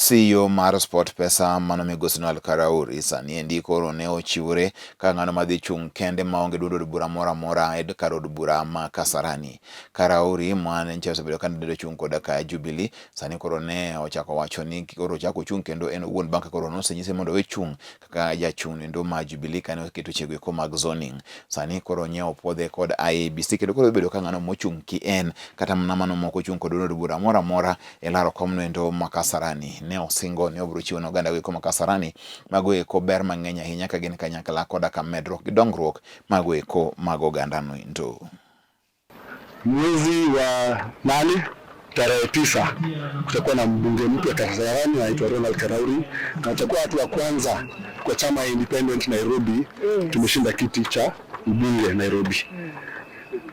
CEO mar Sport Pesa mano migosi Ronald Karuri sani endi koro ne ochiwore ka ng'ano madhi chung' kende maonge duodo bura mora mora e kar od bura ma Kasarani. Karuri mane nche osebedo kandidato chung' koda ka Jubilee sani koro ne ochako wacho ni koro ochako chung' kendo en owuon banka koro nosenyise mondo we chung' kaka jachung' nendo ma Jubilee kane oketo chege ko mag zoning. Sani koro nye opodhe kod IEBC kendo koro bedo ka ng'ano mochung' ki en kata mano moko chung' kod duodo bura mora mora e laro kom nendo ma Kasarani. Ne osingo ne obro chiwo oganda go koma Kasarani mago eko ber mang'eny ahinya ka gin kanyakla koda ka medruok gi dongruok mago eko mag oganda no ndo. Mwezi wa 8 tarehe 9 kutakuwa na mbunge mpya Kasarani anaitwa Ronald Karuri, na atakuwa watu wa kwanza kwa chama ya Independent Nairobi tumeshinda kiti cha mbunge Nairobi.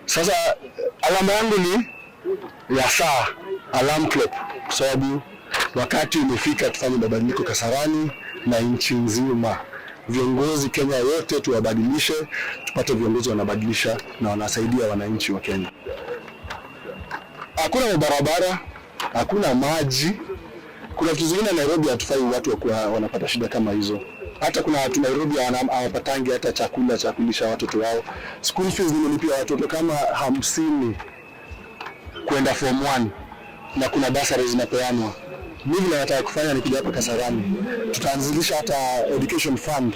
Sasa alama yangu ni ya saa alarm clock, kwa sababu wakati umefika tufanye mabadiliko Kasarani na nchi nzima. Viongozi Kenya yote tuwabadilishe, tupate viongozi wanabadilisha na wanasaidia wananchi wa Kenya. Hakuna barabara, hakuna maji. Kuna vitu zingine Nairobi hatufai watu wanapata shida kama hizo. Hata kuna watu Nairobi hawapatangi hata chakula cha kulisha watoto wao. School fees nimelipia watoto kama 50 kwenda form 1 na kuna basari zinapeanwa. Mimi nataka kufanya ni kuja hapa Kasarani. Tutaanzilisha hata education fund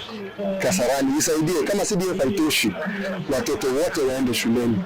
Kasarani isaidie, kama CDF haitoshi watoto wote waende shuleni.